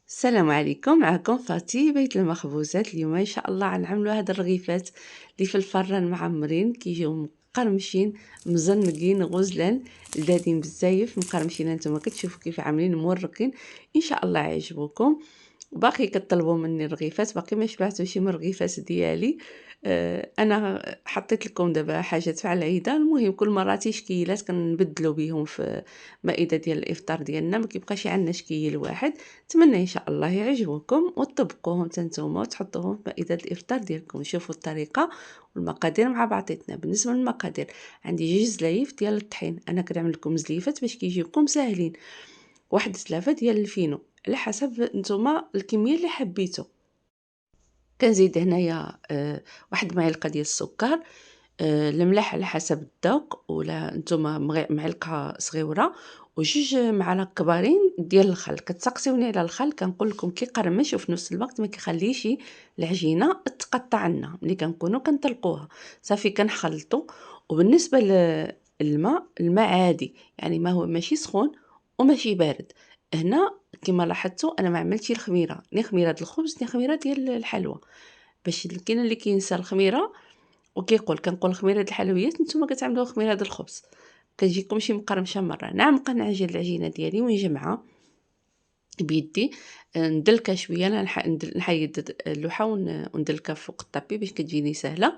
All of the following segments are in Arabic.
السلام عليكم، معكم فاتي بيت المخبوزات. اليوم ان شاء الله غنعملوا هاد الرغيفات اللي في الفران معمرين، كيجيو مقرمشين مزنقين غزلان لذاذين بزاف. مقرمشين نتوما كتشوفوا كيف عاملين مورقين، ان شاء الله يعجبوكم. باقي كطلبوا مني الرغيفات، باقي ما شبعتوش من الرغيفات ديالي. انا حطيت لكم دابا حاجات في العيده. المهم كل مره تشكيلات كنبدلوا بهم في مائده ديال الافطار ديالنا، ما كيبقاش عندنا شكيل واحد. نتمنى ان شاء الله يعجبوكم وتطبقوهم نتوما وتحطوهم في مائده الافطار ديالكم. شوفوا الطريقه والمقادير مع بعضياتنا. بالنسبه للمقادير، عندي 2 زلايف ديال الطحين. انا كنعمل لكم زليفات باش كيجيوكم ساهلين. واحد زلافه ديال الفينو على حسب نتوما الكميه اللي حبيتو. كنزيد هنايا واحد معلقه ديال السكر، الملح على حسب الذوق، ولا نتوما معلقه صغيره، وجوج معالق كبارين ديال الخل. كتسقسيوني على الخل، كنقول لكم كيقرمش وفي نفس الوقت ما كيخليش العجينه تقطع لنا ملي كنكونوا كنطلقوها. صافي كنخلطوا. وبالنسبه الماء عادي، يعني ما هو ماشي سخون وماشي بارد. هنا كما لاحظتوا انا ما عملتش الخميره، ني خميره الخبز ني خميره ديال الحلوى. باش كاين اللي كينسى الخميره كنقول خميره الحلويات، نتوما كتعملوا خميره الخبز كتجيكم شي مقرمشه مره. نعم كنعجن العجينه ديالي ونجمعها بيدي، ندلكها شويه. انا نحيد اللوحه وندلكها فوق الطابي باش كتجيني سهله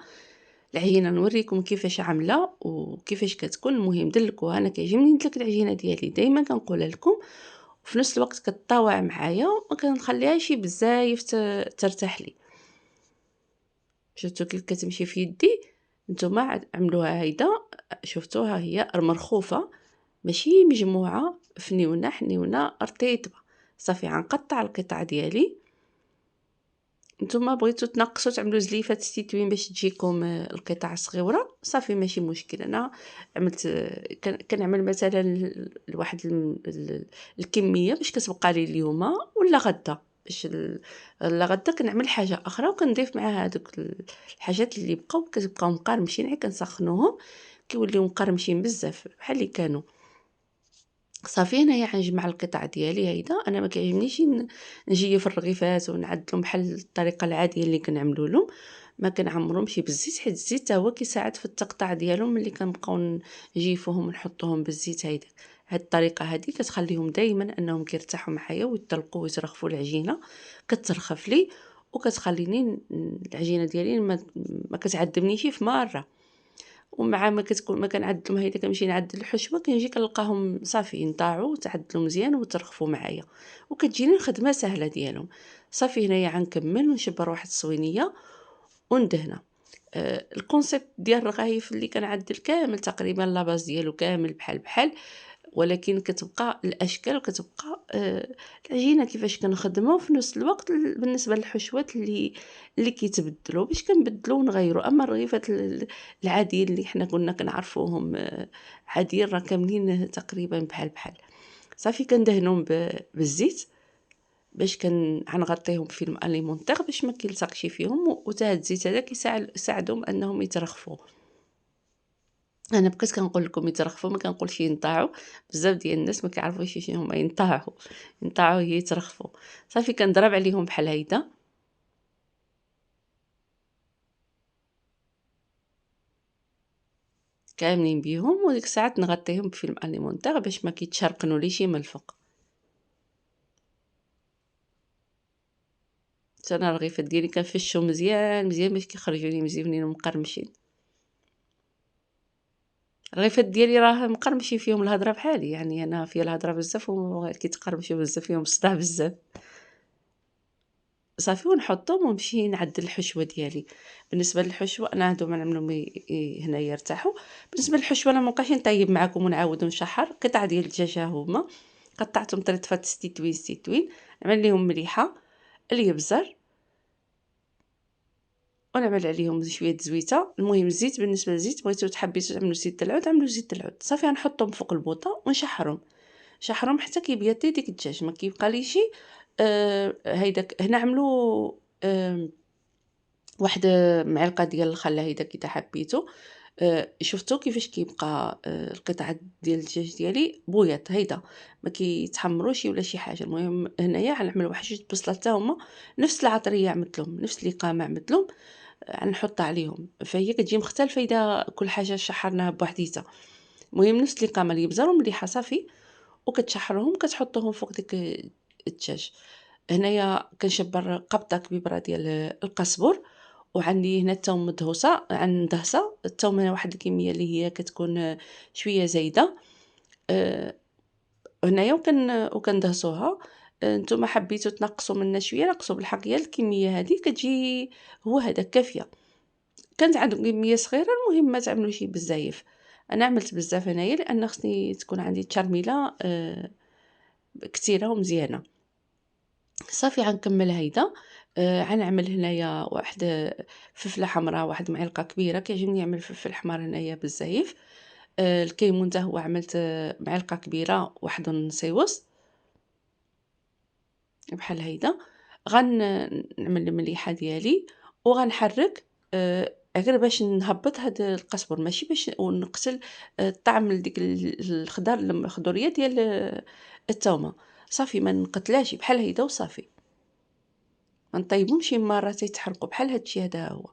العجينه. نوريكم كيفاش عامله وكيفاش كتكون. المهم دلكوها، انا كيعجبني ندلك العجينه ديالي دائما كنقولها لكم، وفي نفس الوقت كتطاوع معايا وما كنخليهاش بزاف ترتاح لي. شفتوا كيف كتمشي في يدي؟ نتوما عملوها هيدا. شفتوها هي مرخوفه، ماشي مجموعه فنيونه حنيونه رطيبه. صافي غنقطع القطع ديالي. نتوما بغيتو تنقصوا تعملوا زليفات ستيتوين باش تجيكم القطع صغيره، صافي ماشي مشكل. انا عملت كنعمل مثلا لواحد الكميه باش كتبقى لي اليوم ولا غدا. باش لا غدا كنعمل حاجه اخرى وكنضيف معها هذوك الحاجات اللي بقاو كتبقاو مقرمشين، غير كنسخنوهم كيوليو مقرمشين بزاف بحال اللي كانوا. صافي انايا غنجمع القطع ديالي هيدا. انا ما كيعجبنيش نجيف الرغيفات ونعدلهم بحال الطريقه العاديه اللي كنعملوا لهم. ما كنعمرهمش بالزيت، حيت الزيت حتى هو كيساعد في التقطيع ديالهم ملي كنبقاو نجيفوهم ونحطوهم بالزيت. هاد الطريقه هذه كتخليهم دائما انهم كيرتاحوا معايا ويطلقوا ويترخفوا. العجينه كترخف لي وكتخليني العجينه ديالي ما كتعذبنيش في مره. ومع ما كنعدلهم هيدا كنمشي نعدل الحشوه كنجي كنلقاهم صافي نطاعوا تعدلوا مزيان وترخفوا معايا، وكتجيني الخدمه سهله ديالهم. صافي هنايا غنكمل ونشبر واحد الصوينيه وندهنها. الكونسيبت ديال الرغايف اللي كنعدل كامل تقريبا لاباز ديالو كامل بحال، ولكن كتبقى الاشكال وكتبقى العجينه كيفاش كنخدمها. وفي نفس الوقت بالنسبه للحشوات اللي كيتبدلوا باش كنبدلوا ونغيروا. اما الرغيفات العاديين اللي حنا كنا كنعرفوهم عاديين راه كاملين تقريبا بحال. صافي كندهنهم بالزيت باش غنغطيهم بفيلم اليمونتير باش ما كيلصقش فيهم، وتا هاد الزيت هذا كيساعدهم انهم يترخفوا. انا بقيت كنقول لكم يترخفوا، ما كنقولش ينطاعوا. بزاف ديال الناس ما كيعرفوش شنو هما ينطاعوا هي يترخفوا. صافي كنضرب عليهم بحال هيدا. كاملين بيهم، وديك الساعات نغطيهم بفيلم اليمونتير باش ما كيتشرقنوا ليش من الفوق. انا الرغيفات ديالي كنفشهم مزيان مزيان باش كيخرجوا لي مزيانين ومقرمشين. الرغيفات ديالي راه مقرمشين فيهم الهضره بحالي، يعني انا فيا الهضره بزاف وكيتقرمشوا بزاف فيهم الصداع بزاف. صافي ونحطهم ونمشي نعدل الحشوه ديالي. بالنسبه للحشوه انا هادو نعملهم هنا يرتاحوا. بالنسبه للحشوه انا مابقاش نطيب معكم ونعاود ونشحر. قطع ديال الدجاج هما قطعتهم طريطفات ستيتوين. نعمل ليهم مليحه اليبزر ونعمل عليهم شويه زويته. المهم الزيت، بالنسبه للزيت بغيتو تحبيتو تعملوا زيت العود عملوا زيت العود. صافي غنحطهم فوق البوطه ونشحرهم. شحرهم حتى كيبيض ديك الدجاج ما كيبقى ليش. هيداك هنا عملوا واحد معلقه ديال الخل هيدا كي حبيتو. شفتوا كيفاش كيبقى القطعه ديال الدجاج ديالي بويض هيدا، ما كيتحمروش ولا شي حاجه. المهم هنايا غنعمل واحد جوج بصلات حتى هما نفس العطريه عملت لهم، نفس القامه عملت لهم، غنحطها عليهم. فهي كتجي مختلفه اذا كل حاجه شحرناها بوحديتها. المهم نفس القامه اللي يبزروا مليحه صافي، وكتشحرهم كتحطوهم فوق ديك الدجاج. هنايا كنشبر قبضه كبيره ديال القزبر، وعندي هنا الثوم مدهوسه دهسه الثوم، هنا واحد الكميه اللي هي كتكون شويه زايده. هنايا وكندهسوها. نتوما حبيتو تنقصوا منها شويه نقصوا، بالحق هي الكميه هذه كتجي هو هذا كافيه. كانت عندكم كميه صغيره المهم ما تعملوش بزاف. انا عملت بزاف هنايا لان خصني تكون عندي التشرميله كثيره ومزيانه. صافي غنكمل هيدا. غنعمل هنايا واحد فلفله حمراء، واحد معلقه كبيره، كيعجبني نعمل فلفل حمار هنايا بزاف. الكيمون حتى هو عملت معلقه كبيره، واحد ونصيوص بحال هيدا. نعمل المليحه ديالي وغنحرك غير باش نهبط هاد القزبر، ماشي باش ونقتل الطعم ديك الخضوريه ديال الثومه. صافي ما نقتلاش بحال هيدا وصافي. غنطيبهم شي مره تيتحرقوا بحال هادشي هذا هو.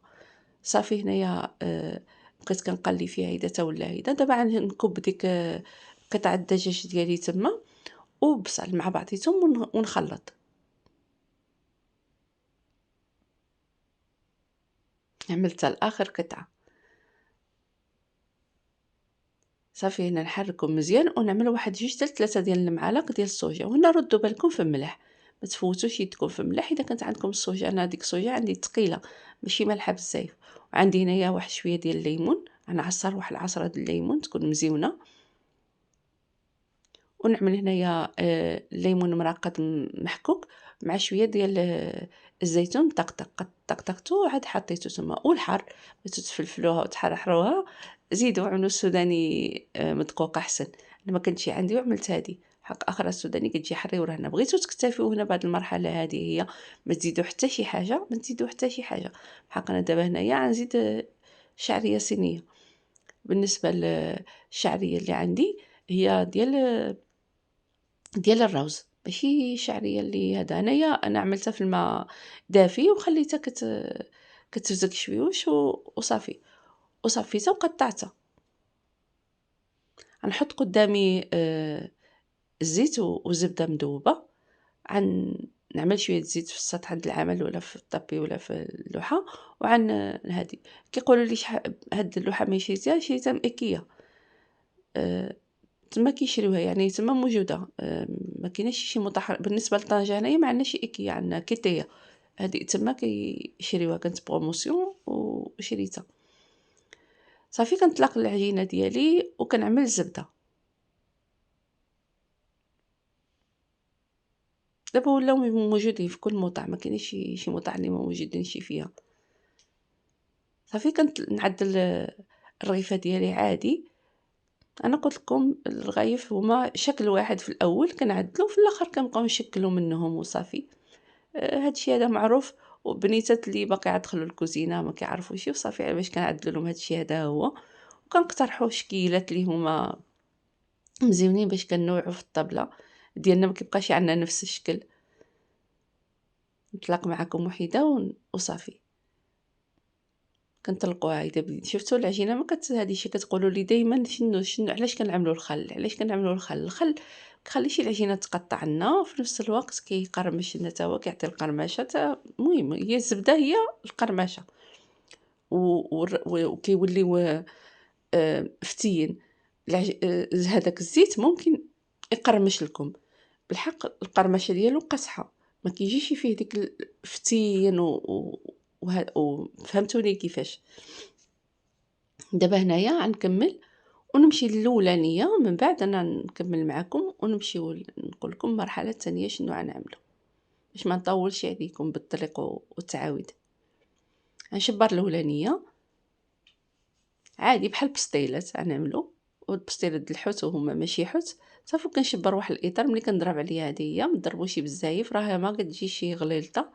صافي هنايا بقيت كنقلي فيها هيدا تا ولا هيدا. دابا غنكب ديك قطع الدجاج ديالي تما وبصل مع بعضيتهم ونخلط. عملت لاخر قطعه. صافي هنا نحركهم مزيان ونعمل واحد جوج حتى 3 ديال المعالق ديال الصوجا. وهنا ردوا بالكم في الملح، ما تفوتوش يدكم في الملح اذا كانت عندكم الصوجا. انا ديك الصوجا عندي ثقيله ماشي مالحه بزاف. وعندي هنايا واحد شويه ديال الليمون، غنعصر واحد العصره ديال الليمون تكون مزيونه. ونعمل هنايا الليمون مراقد محكوك مع شويه ديال الزيتون طقطقتو عاد حطيتو تما. والحار بغيتو تفلفلوها وتحرحروها زيدوا عملوا السوداني مدقوق احسن. انا ما كنتش عندي وعملت هذه حق اخرى السوداني كتجي حريوره. هنا بغيتو تكتفيو هنا بعد المرحله هذه هي، ما تزيدوا حتى شي حاجه، ما تزيدوا حتى شي حاجه. حق انا دابا هنايا غنزيد شعريه صينيه. بالنسبه للشعريه اللي عندي هي ديال الروز ماشي شعريه اللي هذا. انا عملتها في الماء دافي وخليتها كتوزك شويوش وصافي. وصفيتها وقطعتها. غنحط قدامي الزيت وزبده مذوبه. نعمل شويه زيت في السطح عند العمل ولا في الطابي ولا في اللوحه. هادي كيقولوا لي هاد اللوحه ما شريتها من ايكيا. تما كيشريوها يعني تما موجوده. ما كايناش شي مطهر بالنسبه لطنجه. هنايا ما عندناش ايكيا، عندنا كيتيا. هذه تما كيشريوها، كانت بروموسيون وشريتها. صافي كنطلق العجينه ديالي وكنعمل الزبده. دابا ولاو موجودين في كل مطعم، ما كاينش شي مطعم اللي ما موجودينش فيها. صافي نعدل الرغيفه ديالي عادي. انا قلت لكم الرغايف هما شكل واحد في الاول كنعدلو، في الاخر كنبقاو نشكلوا منهم وصافي. هادشي هذا معروف. وبنيتات اللي باقي يدخلوا الكوزينه ما كيعرفوش وصافي باش كنعدل لهم هادشي هذا هو. وكنقترحوا شكيلات اللي هما مزيونين باش كنوعوا في الطبله ديالنا ما كيبقاش عندنا نفس الشكل. نطلق معكم وحده وصافي كنطلقوها. اذا شفتوا العجينه ما هذه شي كتقولوا لي دائما شنو علاش كنعملوا الخل كيخليش العجينه تقطع لنا، في نفس الوقت كيقرمش لنا حتى هو كيعطي القرمشه. المهم هي الزبده هي القرمشه. وكيوليو فتين. هذاك الزيت ممكن يقرمش لكم بالحق. القرمشه ديالو قصحه، ما كيجيش فيه ديك الفتين وفهمتوني كيفاش. دابا هنايا غنكمل ونمشي للاولانيه، من بعد انا نكمل معكم ونمشيو نقول لكم المرحله الثانيه شنو غنعملوا باش ما نطولش عليكم بالطريق والتعاود. غنشبر الاولانيه عادي بحال بسطيلات غنعملو، والبسطيلات د الحوت وهما ماشي حوت. صافي كنشبر واحد الاطار ملي كنضرب عليها هذه هي، ما تضربوش بزاف راه ما كتجي شي غليظه.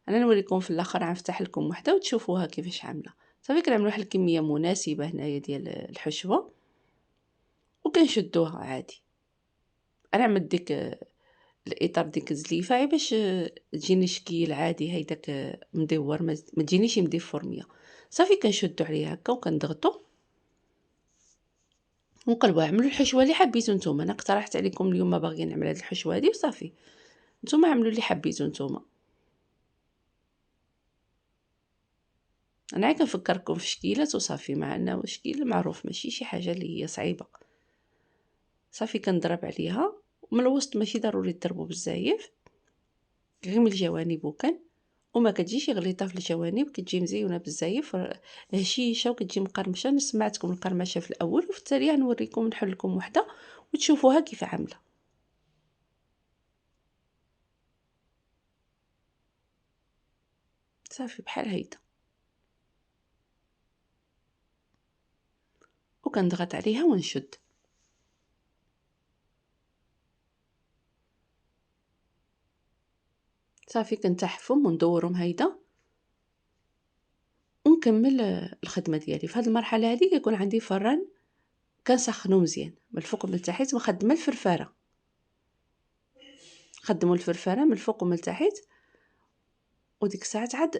انا نوريكم في الاخر غنفتح لكم وحده وتشوفوها كيفاش عامله. صافي كنعملو واحد الكميه مناسبه هنايا ديال الحشوه وكنشدوها عادي. انا عملت ديك الاطار ديك الزليفه غير باش تجيني شكل عادي هيداك مدور، ما تجينيش مدي فورميه. صافي كنشدو عليه هكا وكنضغطو ونقلبوها. عملوا الحشوه اللي حبيتو نتوما، انا اقترحت عليكم اليوم باغيين نعمل هاد الحشوه هادي وصافي، نتوما عملوا اللي حبيتو نتوما. انا غير كنفكركم في شكيلات وصافي، مع انه شكيل معروف ماشي شي حاجه اللي هي صعيبه. صافي كنضرب عليها ومن الوسط، ماشي ضروري تضربوا بزاف، غير من الجوانب وكان، وما كتجيش غليظه في الجوانب، كتجي مزيونه بزاف هشيشه وكتجي مقرمشه. انا سمعتكم القرمشه في الاول وفي التالي نوريكم نحل لكم وحده وتشوفوها كيف عامله. صافي بحال هيدا وكنضغط عليها ونشد. صافي كنتحفهم وندورهم هيدا ونكمل الخدمه ديالي. في هذه المرحله هذه كيكون عندي فران كنسخنو مزيان من الفوق ومن التحت، ومخدمه الفرفاره. خدموا الفرفاره من الفوق ومن التحت، وديك الساعات عاد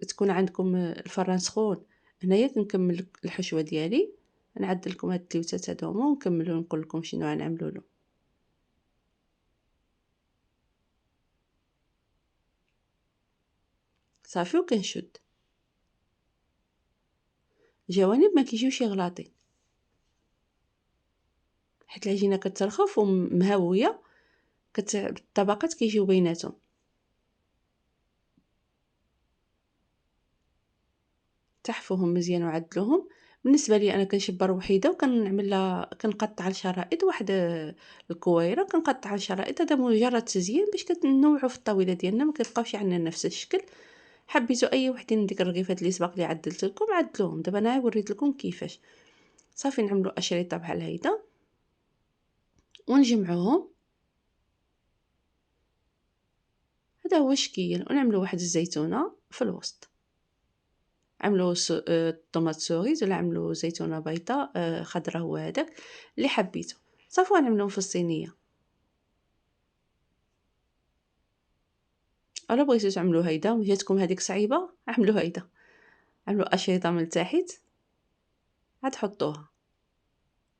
تكون عندكم الفران سخون. هنايا كنكمل الحشوه ديالي، نعدل لكم هاد التلوتات هادوما ونكملوا نقول لكم شنو غنعملوا له. صافي وكنشد الجوانب، ما كيجيوش غلاطين حيت العجينه كترخف ومهويه، الطبقات كيجيو بيناتهم. تحفوهم مزيان وعدلوهم. بالنسبه لي انا كنشبر وحيده وكنعملها، كنقطع الشرائط واحد الكويره، كنقطع الشرائط. هذا مجرد تزيين باش كنوعوا في الطاوله ديالنا، ما كيبقاوش عندنا نفس الشكل. حبيتوا اي وحدين من ديك الرغيفات اللي سبق لي عدلت لكم عدلوهم. دابا انا وريت لكم كيفاش. صافي نعملوا اشرطه بحال هيدا ونجمعوهم. هذا هو الشكل. ونعملوا واحد الزيتونه في الوسط، عملوا طوماط سوريز ولا عملوا زيتونه بيضاء خضراء، هو هذاك اللي حبيته. صافي نعملوهم في الصينيه. الا بغيتو تعملوا هيدا وجاتكم هذيك صعيبه، اعملوا هيدا، عملوا اشرطه من تحت عاد حطوها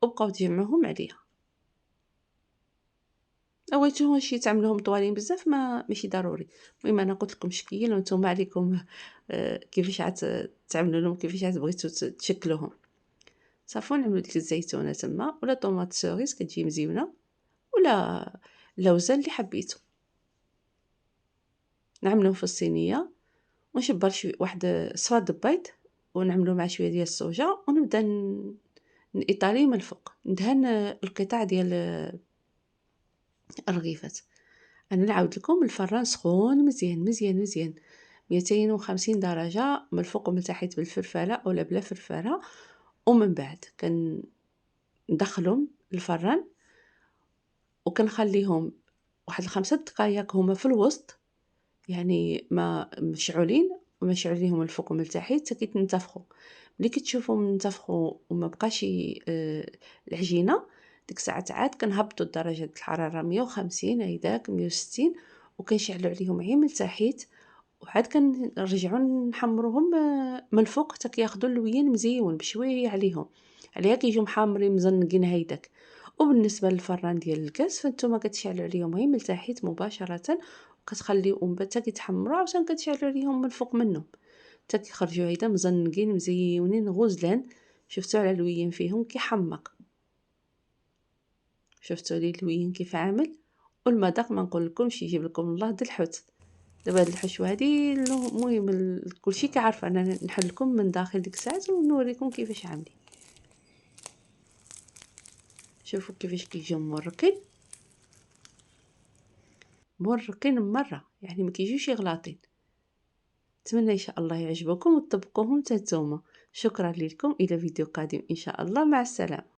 وبقاو تجمعوهم عليها. بغيتو شي تعملوهم طوالين بزاف ما ماشي ضروري. المهم انا قلت لكم شكل وانتم عليكم كيفاش عاد تعملوا لهم، كيفاش عاد بغيتو تشكلوهم. صافي نعملوا ديك الزيتونه تما ولا طوماط سوريس كتجي مزيونه، ولا اللوزه اللي حبيتو. نعملوهم في الصينيه ونشبر شويه واحد صفاد بيض ونعملو مع شويه ديال الصوجه، ونبدا نيطالي من الفوق، ندهن القطع ديال الرغيفات. انا نعاود لكم الفران سخون مزيان مزيان مزيان 250 درجه من الفوق ومن تحت بالفرفره اولا بلا فرفره. ومن بعد ندخلهم الفران وكنخليهم واحد 5 دقائق هما في الوسط، يعني ما مشعولين ومشعولينهم من الفوق ومن التحت حتى كيتنتفخوا. ملي كتشوفوا منتفخوا وما بقاش العجينه، ديك الساعات عاد كنهبطوا درجه الحراره 150 هيداك 160 وكنشعلوا عليهم عين من التحت، وعاد كنرجعوا نحمروهم من الفوق حتى كياخذوا اللوين مزيون بشويه عليهم، عليها كيجيو محمرين مزنقين هيداك. وبالنسبه للفران ديال الكاس فانتوما كتشعلوا عليهم غير من التحت مباشره وكتخليوهم حتى كيتحمروا، عاوتاني كتشعلوا عليهم من الفوق منهم حتى كيخرجوا هيدا مزنقين مزيونين غزلان. شفتوا على اللوين فيهم كيحمق، شفتوا لي اللوين كيف عامل. والمذاق ما نقول لكمش، يجيب لكم الله د الحوت. دابا هاد الحشوه هادي المهم كلشي كيعرف انا نحل لكم من داخل ديك الساعات ونوريكم كيفاش عاملين. شوفوا كيفاش كيجيو مرقين مرقين مره، يعني ما كيجيوش غلاطين. نتمنى ان شاء الله يعجبكم وتطبقوهم حتى نتوما. شكرا لكم، الى فيديو قادم ان شاء الله، مع السلامه.